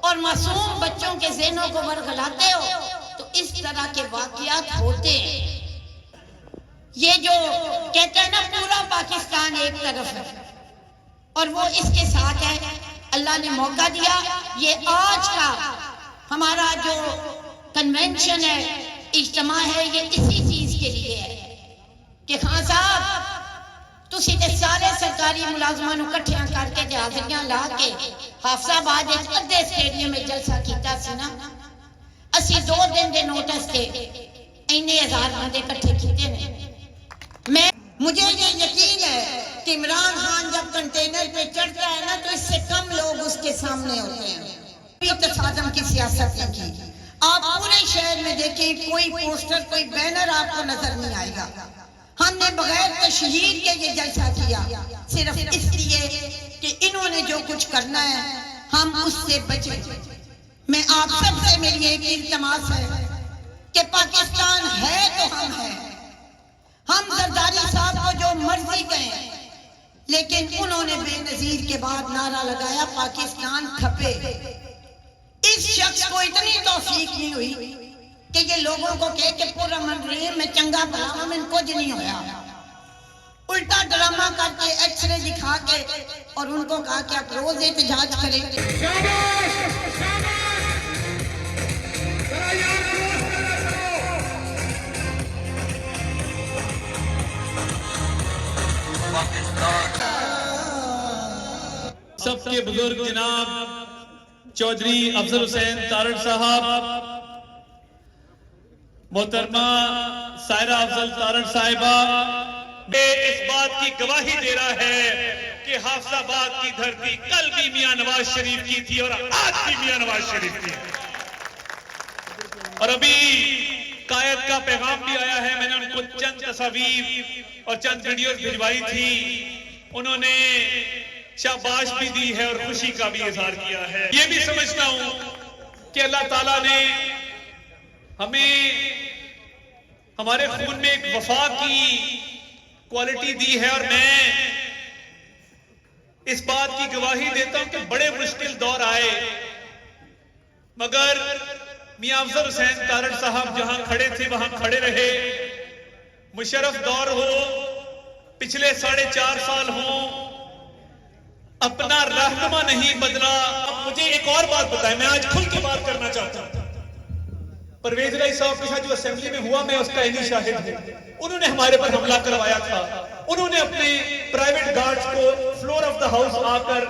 اور معصوم بچوں کے ذہنوں کو ورغلاتے ہو، تو اس طرح کے واقعات ہوتے ہیں۔ یہ جو کہتے ہیں نا پورا پاکستان ایک طرف ہے اور وہ اس کے ساتھ ہے، اللہ نے موقع دیا۔ یہ آج کا ہمارا جو کنونشن ہے، اجتماع ہے، یہ اسی چیز کے لیے ہے کہ خان صاحب تسی تے سارے سرکاری ملازمان اکٹھیاں کر کے تے حاضریاں لا کے حافظ آباد ایک ادھے سٹیڈیم میں جلسہ کیتا سی نا، اسی 2 دن دے نوٹس تے اینے ہزار بندے اکٹھے کیتے نے۔ مجھے یہ یقین ہے کہ عمران خان جب کنٹینر پہ چڑھتا ہے نا تو اس سے کم لوگ اس کے سامنے ہوتے ہیں۔ تصادم کی سیاست نہیں کی۔ آپ پورے شہر میں دیکھیں کوئی پوسٹر کوئی بینر آپ کو نظر نہیں آئے گا۔ ہم نے بغیر تشہیر کے یہ جلسہ کیا صرف اس لیے کہ انہوں نے جو کچھ کرنا ہے ہم اس سے بچیں۔ میں آپ سب سے میری ایک التماس ہے کہ پاکستان ہے تو ہم ہیں۔ ہم زرداری صاحب کو جو مرضی کہیں، لیکن انہوں نے بے نظیر کے بعد نعرہ لگایا پاکستان کھپے۔ اس شخص کو اتنی توفیق نہیں ہوئی کہ یہ لوگوں کو کہے کہ پورا منریم میں چنگا بھلا میں کچھ نہیں ہویا، الٹا ڈرامہ کر کے ایکس رے دکھا کے اور ان کو کہا کہ آپ روز احتجاج کریں۔ سب کے بزرگ جناب چودھری افضل حسین تارڑ صاحب، محترمہ سائرہ افضل تارڑ صاحبہ، اس بات کی گواہی دے رہا ہے کہ حافظ آباد کی دھرتی کل بھی میاں نواز شریف کی تھی اور آج بھی میاں نواز شریف کی۔ اور ابھی قائد کا پیغام بھی آیا ہے، میں نے ان کو چند تصاویر اور چند ویڈیوز بھجوائی تھی، انہوں نے شاباش بھی دی ہے اور خوشی کا بھی اظہار کیا ہے۔ یہ بھی سمجھتا ہوں کہ اللہ تعالیٰ نے ہمیں ہمارے خون میں ایک وفا کی کوالٹی دی ہے، اور میں اس بات کی گواہی دیتا ہوں کہ بڑے مشکل دور آئے مگر میاں افضل حسین تارڑ صاحب جہاں کھڑے تھے وہاں کھڑے رہے۔ مشرف دور ہو، پچھلے 4.5 سال ہوں، اپنا رہنما نہیں بدلا۔ مجھے ایک اور بات بتائیں، میں آج کھل کے بات کرنا چاہتا ہوں۔ پرویز رائی صاحب کے ساتھ جو اسمبلی میں ہوا میں اس کا عینی شاہد ہوں۔ انہوں نے ہمارے پر حملہ کروایا تھا، انہوں نے اپنے پرائیویٹ گارڈز کو فلور آف دا ہاؤس آ کر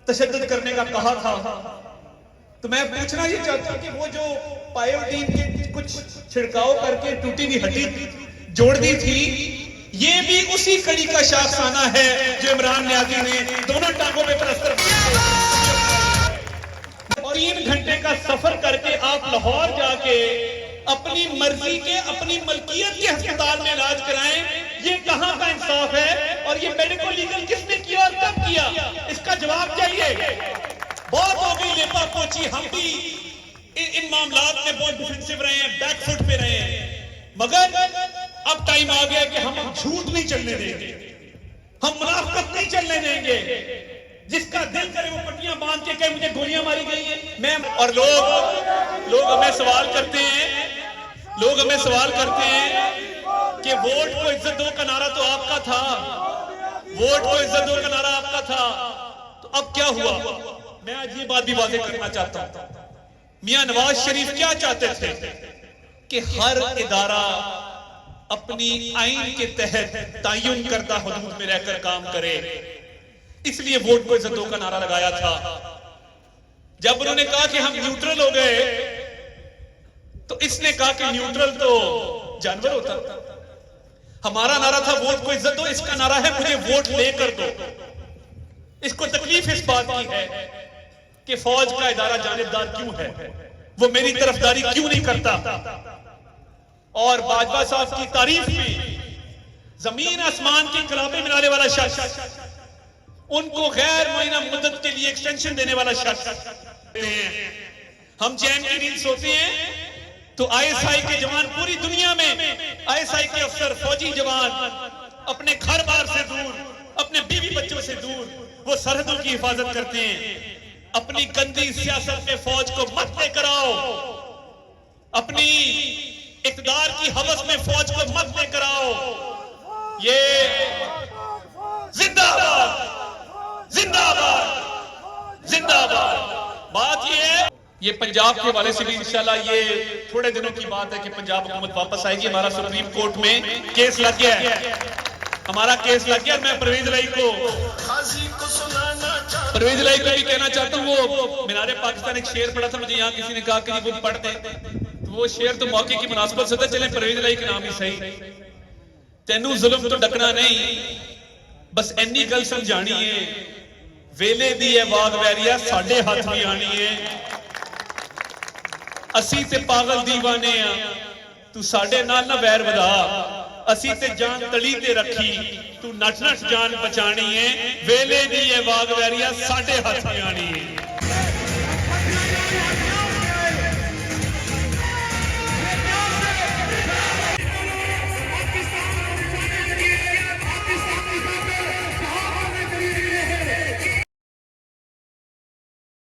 تشدد کرنے کا کہا تھا۔ تو میں پوچھنا یہ چاہتا ہوں کہ وہ جو پائیوڈین کے کچھ چھڑکاؤ کر کے ٹوٹی ہوئی ہڈی جوڑ دی تھی، یہ بھی اسی کڑی کا شاخسانہ ہے جو عمران نیازی نے دونوں ٹانگوں میں پلسٹر کیا۔ 3 گھنٹے کا سفر کر کے آپ لاہور جا کے اپنی مرضی کے اپنی ملکیت کے ہسپتال میں علاج کرائیں، یہ کہاں کا انصاف ہے؟ اور یہ میڈیکو لیگل کس نے کیا اور کب کیا؟ اس کا جواب چاہیے۔ بہت ہو گئی لیپا پوچھی، ہم بھی ان معاملات میں بہت ڈیفینسو رہے ہیں، بیک فٹ پہ رہے ہیں، مگر اب ٹائم آ گیا کہ ہم جھوٹ نہیں چلنے دیں گے، ہم منافقت نہیں چلنے دیں گے۔ جس کا دل کرے وہ پٹیاں باندھ کے کہے مجھے گولیاں ماری گئی ہیں۔ اور لوگ ہمیں سوال کرتے ہیں کہ ووٹ کو عزت دو کا نعرہ تو آپ کا تھا، ووٹ کو عزت دو کا نعرہ آپ کا تھا، تو اب کیا ہوا؟ میں آج یہ بات بھی واضح کرنا چاہتا ہوں، میاں نواز شریف کیا چاہتے تھے کہ ہر ادارہ اپنی آئین کے تحت تعین کردہ حدود میں رہ کر کام کرے، اس لیے ووٹ کو عزت دو کا نعرہ لگایا تھا۔ جب انہوں نے کہا کہ ہم نیوٹرل ہو گئے تو اس نے کہا کہ نیوٹرل تو جانور ہوتا تھا، ہمارا نعرہ تھا ووٹ کو عزت دو، اس کا نعرہ ہے مجھے ووٹ لے کر دو۔ اس کو تکلیف اس بات کی ہے کہ فوج کا ادارہ جانبدار کیوں ہے، وہ میری طرفداری کیوں نہیں کرتا۔ اور باجوہ صاحب کی تعریف میں زمین آسمان کے انقلابی ملانے والا شخص، ان کو غیر معینہ مدت کے لیے ایکسٹینشن دینے والا شخص، ہم چین کی نیند سوتے ہیں تو آئی ایس آئی کے جوان پوری دنیا میں، آئی ایس آئی کے افسر فوجی جوان اپنے گھر بار سے دور، اپنے بیوی بچوں سے سے دور وہ سرحدوں کی حفاظت کرتے ہیں. اپنی گندی سیاست میں فوج کو مت لے کر آؤ, اپنی اقتدار کی ہوس میں فوج کو مت لے کر آؤ. یہ زندہ باد, زندہ باد, زندہ باد. بات یہ ہے, یہ پنجاب کے حوالے سے بھی انشاءاللہ یہ تھوڑے دنوں کی بات ہے کہ پنجاب حکومت واپس آئے گی. ہمارا سپریم کورٹ میں کیس لگ گیا ہے, ہمارا کیس لگ گیا. میں پرویز الہی کو بھی کہنا چاہتا ہوں, وہ مینار پاکستان ایک شعر پڑھا تھا, مجھے یہاں کسی نے کہا کہ وہ پڑھ دیں, تو وہ شعر تو موقع کی مناسبت سے تھا. چلیں پرویز الہی کے نام ہی صحیح. تینوں ظلم تو ڈکنا نہیں, بس اینی گل سمجھانی ہے, ویلے دی ہے واگ ویریا ساڈے ہاتھ بھی آنی ہے. اسی تے پاگل دیوانے ہیں, تو ساڈے نال نہ ویر ودا. اسی تے جان تلی تے رکھی, تو نٹ نٹ جان بچانی ہے. ویلے دی ہے واگ ویریا ساڈے ہاتھ بھی آنی ہے.